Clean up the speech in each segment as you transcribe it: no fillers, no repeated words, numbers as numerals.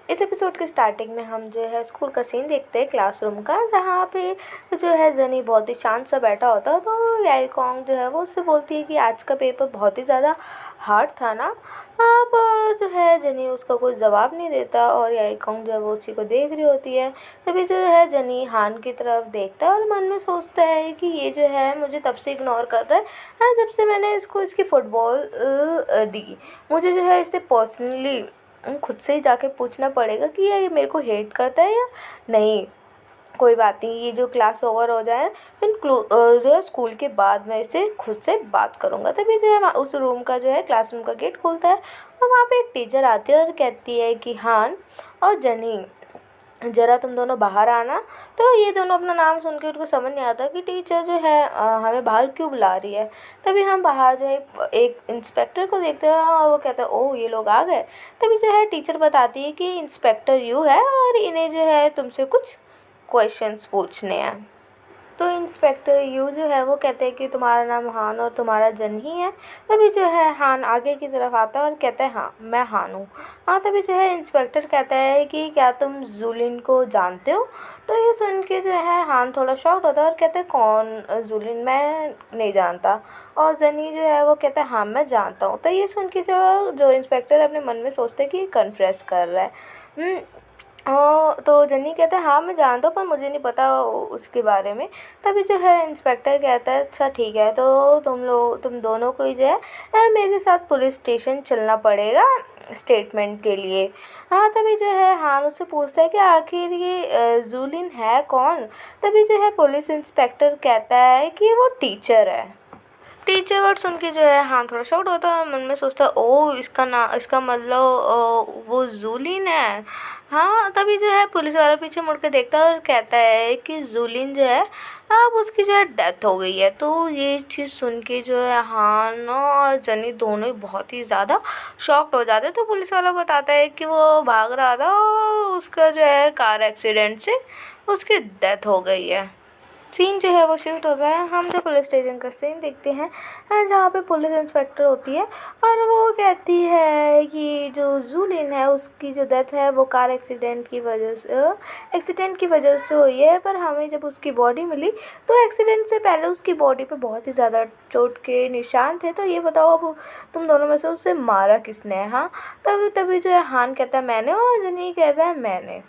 इस एपिसोड के स्टार्टिंग में हम जो है स्कूल का सीन देखते हैं, क्लासरूम का, जहाँ पे जो है जनी बहुत ही शांत सा बैठा होता है। तो याईकोंग जो है वो उससे बोलती है कि आज का पेपर बहुत ही ज़्यादा हार्ड था ना। पर जो है जनी उसका कोई जवाब नहीं देता और याईकोंग जो है वो उसी को देख रही होती है। तभी जो है जनी हान की तरफ देखता है और मन में सोचता है कि ये जो है मुझे तब से इग्नोर कर रहा है, जब से मैंने इसको इसकी फुटबॉल दी। मुझे जो है इससे पर्सनली खुद से ही जाके पूछना पड़ेगा कि ये मेरे को हेट करता है या नहीं। कोई बात नहीं, ये जो क्लास ओवर हो जाए फिर जो है स्कूल के बाद मैं इससे खुद से बात करूँगा। तभी जो है उस रूम का जो है क्लासरूम का गेट खुलता है और वहाँ पे एक टीचर आती है और कहती है कि हान और जनी, ज़रा तुम दोनों बाहर आना। तो ये दोनों अपना नाम सुन के उनको समझ नहीं आता कि टीचर जो है हमें बाहर क्यों बुला रही है। तभी हम बाहर जो है एक इंस्पेक्टर को देखते हैं और वो कहता है ओह ये लोग आ गए। तभी जो है टीचर बताती है कि इंस्पेक्टर यू है और इन्हें जो है तुमसे कुछ क्वेश्चंस पूछने हैं। तो इंस्पेक्टर यू जो है वो कहते हैं कि तुम्हारा नाम हान और तुम्हारा जन ही है। तभी जो है हान आगे की तरफ आता है और कहता है हाँ मैं हान हूँ। हाँ, तभी जो है इंस्पेक्टर कहता है कि क्या तुम जूलिन को जानते हो। तो ये सुन के जो है हान थोड़ा शॉक्ड होता है और कहता है कौन जूलिन, मैं नहीं जानता। और जनी जो है वो कहता है हाँ मैं जानता हूँ। तो ये सुन के जो जो इंस्पेक्टर अपने मन में सोचते हैं कि कन्फ्रेस कर रहा है। तो जन्नी कहता है हाँ मैं जानता हूँ पर मुझे नहीं पता उसके बारे में। तभी जो है इंस्पेक्टर कहता है अच्छा ठीक है, तो तुम दोनों को ही जो है मेरे साथ पुलिस स्टेशन चलना पड़ेगा स्टेटमेंट के लिए। हाँ, तभी जो है हान उससे पूछता है कि आखिर ये जूलिन है कौन। तभी जो है पुलिस इंस्पेक्टर कहता है कि वो टीचर है। टीचर वर्ड सुन के जो है हाँ थोड़ा शॉक्ड होता है, मन में सोचता है ओ इसका मतलब वो जूलिन है। हाँ, तभी जो है पुलिस वाला पीछे मुड़ के देखता है और कहता है कि जूलिन जो है अब उसकी जो है डेथ हो गई है। तो ये चीज़ सुन के जो है हान और जनी दोनों ही बहुत ही ज़्यादा शॉक्ड हो जाते हैं। तो पुलिस वाला बताता है कि वो भाग रहा था और उसका जो है कार एक्सीडेंट से उसकी डेथ हो गई है। सीन जो है वो शिफ्ट होता है, हम जो पुलिस स्टेशन का सीन देखते हैं जहाँ पे पुलिस इंस्पेक्टर होती है और वो कहती है कि जो जूलिन है उसकी जो डेथ है वो कार एक्सीडेंट की वजह से हुई है। पर हमें जब उसकी बॉडी मिली तो एक्सीडेंट से पहले उसकी बॉडी पे बहुत ही ज़्यादा चोट के निशान थे। तो ये बताओ अब तुम दोनों में से उसे मारा किसने है। हाँ, तभी तभी जो है हान कहता है मैंने और जनी कहता है मैंने।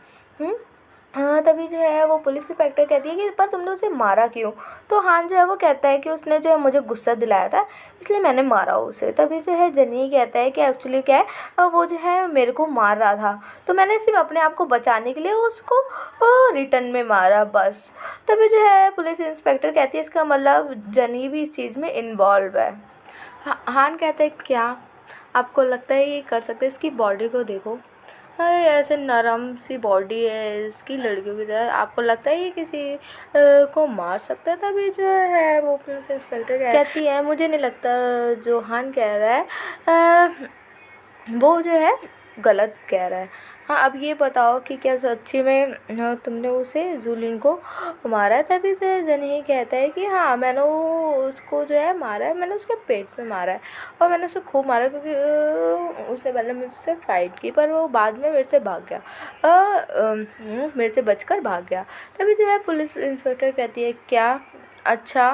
हाँ, तभी जो है वो पुलिस इंस्पेक्टर कहती है कि पर तुमने उसे मारा क्यों। तो हान जो है वो कहता है कि उसने जो है मुझे गुस्सा दिलाया था इसलिए मैंने मारा उसे। तभी जो है जनी कहता है कि एक्चुअली क्या है वो जो है मेरे को मार रहा था तो मैंने सिर्फ अपने आप को बचाने के लिए उसको रिटर्न में मारा बस। तभी जो है पुलिस इंस्पेक्टर कहती है इसका मतलब जनी भी इस चीज़ में इन्वॉल्व है। हान कहता है क्या आपको लगता है ये कर सकते, इसकी बॉडी को देखो, अरे ऐसे नरम सी बॉडी है इसकी लड़कियों की तरह, आपको लगता है ये किसी को मार सकता है। तभी जो है वो पुलिस इंस्पेक्टर कहती है मुझे नहीं लगता जो हान कह रहा है वो जो है गलत कह रहा है। हाँ, अब ये बताओ कि क्या सच्ची में तुमने उसे जूलिन को मारा है। तभी जो है जनी कहता है कि हाँ मैंने उसको जो है मारा है, मैंने उसके पेट पे मारा है और मैंने उसे खूब मारा क्योंकि उसने पहले मुझसे फाइट की पर वो बाद में मेरे से भाग गया, मेरे से बचकर भाग गया। तभी जो है पुलिस इंस्पेक्टर कहती है क्या अच्छा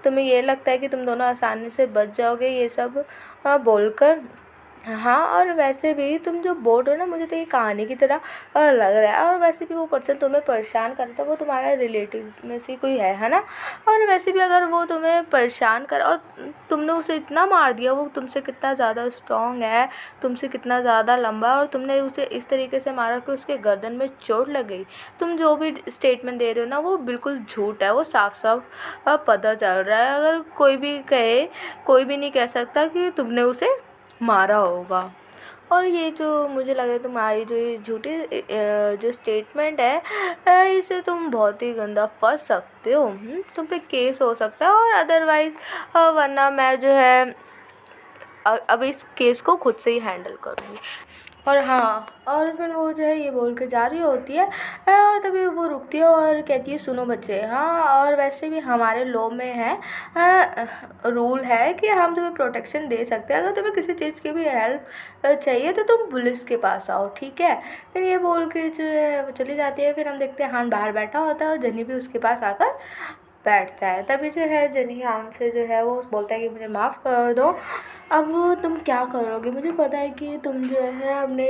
तुम्हें ये लगता है कि तुम दोनों आसानी से बच जाओगे ये सब बोलकर। हाँ, और वैसे भी तुम जो बोल रहे हो ना मुझे तो ये कहानी की तरह लग रहा है। और वैसे भी वो पर्सन तुम्हें परेशान कर रहा था वो तुम्हारा रिलेटिव में से कोई है ना। और वैसे भी अगर वो तुम्हें परेशान कर और तुमने उसे इतना मार दिया, वो तुमसे कितना ज़्यादा स्ट्रॉन्ग है, तुमसे कितना ज़्यादा लंबा है और तुमने उसे इस तरीके से मारा कि उसके गर्दन में चोट लग गई। तुम जो भी स्टेटमेंट दे रहे हो ना वो बिल्कुल झूठ है, वो साफ साफ पता चल रहा है। अगर कोई भी कहे, कोई भी नहीं कह सकता कि तुमने उसे मारा होगा। और ये जो मुझे लग रहा है तुम्हारी जो ये झूठी जो स्टेटमेंट है इसे तुम बहुत ही गंदा फंस सकते हो, तुम पे केस हो सकता है और अदरवाइज़ वरना मैं जो है अब इस केस को खुद से ही हैंडल करूँगी। और हाँ, और फिर वो जो है ये बोल के जा रही होती है, तभी वो रुकती है और कहती है सुनो बच्चे, हाँ और वैसे भी हमारे लॉ में है, रूल है कि हम तुम्हें प्रोटेक्शन दे सकते हैं, अगर तुम्हें किसी चीज़ की भी हेल्प चाहिए तो तुम पुलिस के पास आओ, ठीक है। फिर ये बोल के जो है वो चली जाती है। फिर हम देखते हैं हान बाहर बैठा होता है और जनी भी उसके पास आकर बैठता है। तभी जो है जनी हान से जो है वो बोलता है कि मुझे माफ़ कर दो, अब तुम क्या करोगे, मुझे पता है कि तुम जो है अपने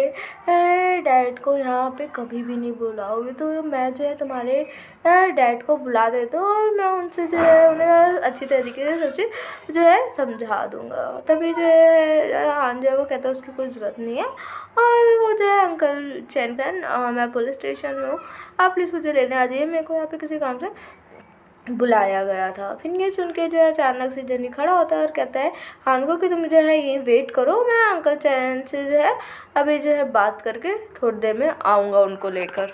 डैड को यहाँ पे कभी भी नहीं बुलाओगे, तो मैं जो है तुम्हारे डैड को बुला देता हूँ और मैं उनसे जो है उन्हें अच्छी तरीके से सब चीज़ जो है समझा दूँगा। तभी जो है हान जो है वो कहता है उसकी कोई ज़रूरत नहीं है, और वो जो है अंकल चैनकन, मैं पुलिस स्टेशन में हूँ, आप प्लीज़ मुझे लेने आ जाइए, मेरे को यहाँ पे किसी काम से बुलाया गया था। फिर ये सुन के जो है अचानक से जनी खड़ा होता है और कहता है हान को कि तुम जो है यहीं वेट करो, मैं अंकल चैन से जो है अभी जो है बात करके थोड़ी देर में आऊँगा उनको लेकर।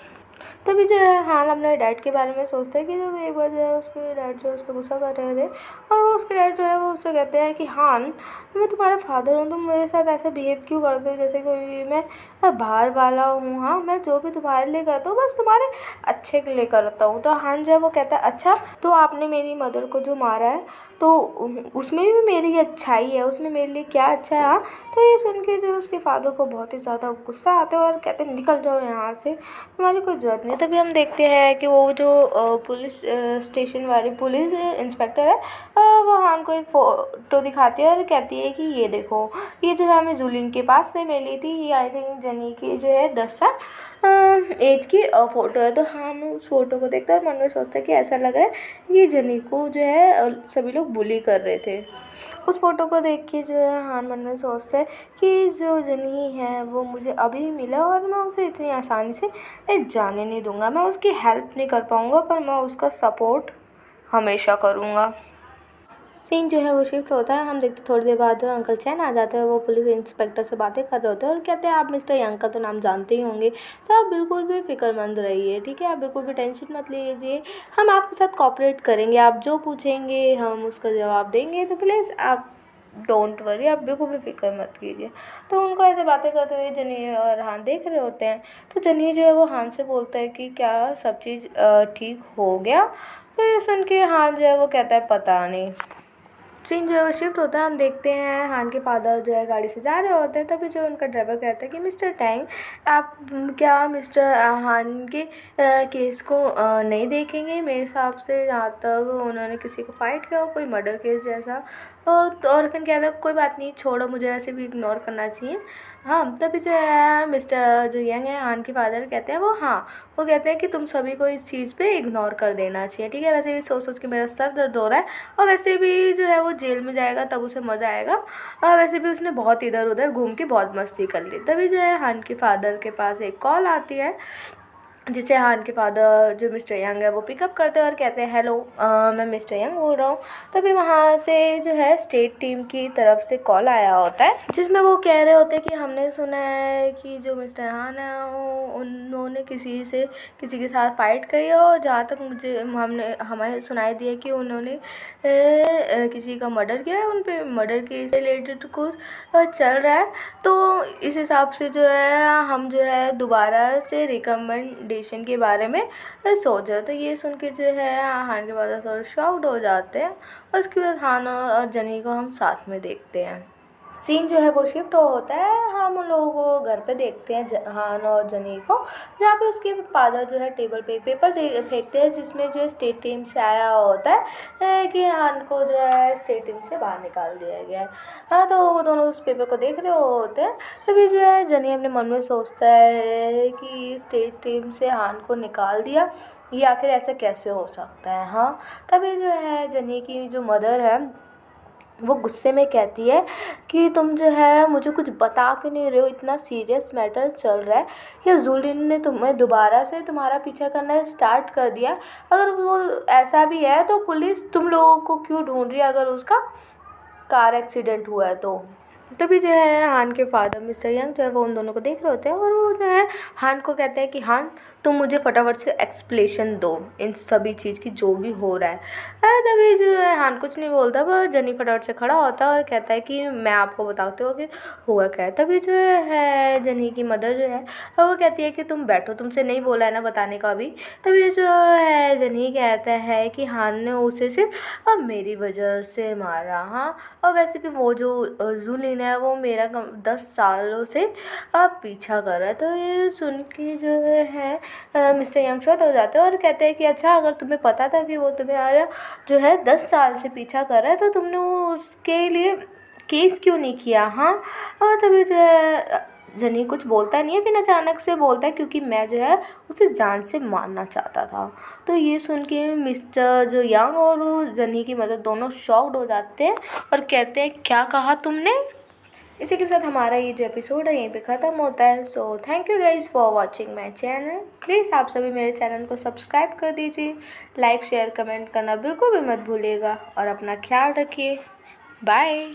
तभी जो है हान अपने डैड के बारे में सोचता है कि जब एक बार जो है उसके डैड जो है उस पर गुस्सा कर रहे थे, और उसके डैड जो है वो उससे कहते हैं कि हान मैं तुम्हारा फादर हूँ, तुम मेरे साथ ऐसे बिहेव क्यों करते हो जैसे कोई मैं बाहर वाला हूँ, हाँ मैं जो भी तुम्हारे लिए करता हूँ बस तुम्हारे अच्छे के लिए करता हूँ। तो हान जो है वो कहता है अच्छा, तो आपने मेरी मदर को जो मारा है तो उसमें भी मेरी अच्छाई है, उसमें मेरे लिए क्या अच्छा है। हाँ, तो ये सुन के जो है उसके फादर को बहुत ही ज़्यादा गुस्सा आता है और कहते हैं निकल जाओ यहाँ से, हमारी कोई ज़रूरत नहीं। तभी हम देखते हैं कि वो जो पुलिस स्टेशन वाली पुलिस इंस्पेक्टर है, वो हान को एक फ़ोटो दिखाती है और कहती है कि ये देखो, ये जो है हमें जूलिन के पास से मिली थी, ये आई थिंक जनी की जो है 10 साल एज की फ़ोटो है। तो हान उस फ़ोटो को देखता है और मन में सोचता है कि ऐसा लग रहा है कि जनी को जो है सभी लोग बुली कर रहे थे। उस फ़ोटो को देख के जो है हान मन में सोचता है कि जो जनी है वो मुझे अभी मिला और मैं उसे इतनी आसानी से जाने नहीं दूंगा, मैं उसकी हेल्प नहीं कर पाऊंगा पर मैं उसका सपोर्ट हमेशा करूंगा। सीन जो है वो शिफ्ट होता है। हम देखते थोड़ी देर बाद जो अंकल चैन आ जाते हैं, वो पुलिस इंस्पेक्टर से बातें कर रहे होते हैं और कहते हैं आप मिस्टर यंग का तो नाम जानते ही होंगे, तो आप बिल्कुल भी फिक्रमंद रहिए, ठीक है, आप बिल्कुल भी टेंशन मत लीजिए, हम आपके साथ कॉपरेट करेंगे, आप जो पूछेंगे हम उसका जवाब देंगे, तो प्लीज़ आप डोंट वरी, आप बिल्कुल भी फिक्र मत कीजिए। तो उनको ऐसे बातें करते हुए जनी और हान देख रहे होते हैं। तो जनी जो है वो हान से बोलता है कि क्या सब चीज़ ठीक हो गया। तो ये सुन के हान जो है वो कहता है पता नहीं। सीन जो है वो शिफ्ट होता है। हम देखते हैं हान के फादर जो है गाड़ी से जा रहे होते हैं, तभी जो उनका ड्राइवर कहता है कि मिस्टर टैंग आप क्या मिस्टर हान के केस को नहीं देखेंगे, मेरे हिसाब से जहाँ तक उन्होंने किसी को फाइट किया हो, कोई मर्डर केस जैसा। और फिर कहता है कोई बात नहीं, छोड़ो, मुझे ऐसे भी इग्नोर करना चाहिए। हाँ, तभी जो है मिस्टर जो यंग है हान के फादर कहते हैं वो कहते हैं कि तुम सभी को इस चीज़ पे इग्नोर कर देना चाहिए, ठीक है, वैसे भी सोच सोच के मेरा सर दर्द हो रहा है और वैसे भी जो है वो जेल में जाएगा तब उसे मज़ा आएगा, और वैसे भी उसने बहुत इधर उधर घूम के बहुत मस्ती कर ली। तभी जो है हान के फादर के पास एक कॉल आती है, जिसे हान के फादर जो मिस्टर यंग है वो पिकअप करते हैं और कहते हैं हेलो, मैं मिस्टर यंग बोल रहा हूँ। तभी वहाँ से जो है स्टेट टीम की तरफ से कॉल आया होता है, जिसमें वो कह रहे होते हैं कि हमने सुना है कि जो मिस्टर हान है उन्होंने किसी के साथ फाइट करी है, और जहाँ तक हमें सुनाई दिया कि उन्होंने किसी का मर्डर किया है, उन पर मर्डर केस रिलेटेड कुछ चल रहा है। तो इस हिसाब से जो है हम जो है दोबारा से रिकमेंडेशन के बारे में सोच रहे। तो ये सुन के जो है हान के बाद थोड़ा शॉक्ड हो जाते हैं, और उसके बाद हान और जनी को हम साथ में देखते हैं। सीन जो है वो शिफ्ट होता है, हम उन लोगों को घर पे देखते हैं हान और जनी को, जहाँ पे उसके फादर जो है टेबल पे एक पेपर फेंकते हैं जिसमें जो स्टेट टीम से आया होता है कि हान को जो है स्टेट टीम से बाहर निकाल दिया गया है। हाँ, तो वो दोनों उस पेपर को देख रहे होते हैं। तभी जो है जनी अपने मन में सोचता है कि स्टेट टीम से हान को निकाल दिया, ये आखिर ऐसा कैसे हो सकता है। हाँ, तभी जो है जनी की जो मदर है वो गुस्से में कहती है कि तुम जो है मुझे कुछ बता क्यों नहीं रहे हो, इतना सीरियस मैटर चल रहा है कि जूलिन ने तुम्हें दोबारा से तुम्हारा पीछा करना स्टार्ट कर दिया, अगर वो ऐसा भी है तो पुलिस तुम लोगों को क्यों ढूंढ रही है, अगर उसका कार एक्सीडेंट हुआ है तो। तभी जो है हान के फादर मिस्टर यंग जो है वो उन दोनों को देख रहे होते हैं और वो जो है हान को कहते हैं कि हान तुम मुझे फटाफट से एक्सप्लेनेशन दो इन सभी चीज़ की जो भी हो रहा है। तभी जो है हान कुछ नहीं बोलता, वह जनी फटाफट से खड़ा होता है और कहता है कि मैं आपको बताती हूँ कि हुआ क्या है। तभी जो है जनी की मदर जो है वो कहती है कि तुम बैठो, तुमसे नहीं बोला है ना बताने का अभी। तभी जो है जनी कहता है कि हान ने उसे सिर्फ मेरी वजह से मारा। हाँ, और वैसे भी वो जो जूलिन है वो मेरा 10 सालों से पीछा कर रहा है। तो ये सुन के जो है मिस्टर यंग शॉट हो जाते हैं और कहते हैं कि अच्छा, अगर तुम्हें पता था कि वो तुम्हारा जो है 10 साल से पीछा कर रहा है तो तुमने उसके लिए केस क्यों नहीं किया। हाँ, और तभी जो है जनी कुछ बोलता नहीं है, फिर अचानक से बोलता है क्योंकि मैं जो है उसे जान से मारना चाहता था। तो ये सुन के मिस्टर जो यंग और वो जनी की मदद दोनों शॉक्ड हो जाते हैं और कहते हैं क्या कहा तुमने। इसी के साथ हमारा ये जो एपिसोड है यहीं पे ख़त्म होता है। So thank you guys for watching my channel. Please आप सभी मेरे चैनल को सब्सक्राइब कर दीजिए, लाइक शेयर कमेंट करना बिल्कुल भी मत भूलिएगा और अपना ख्याल रखिए। बाय।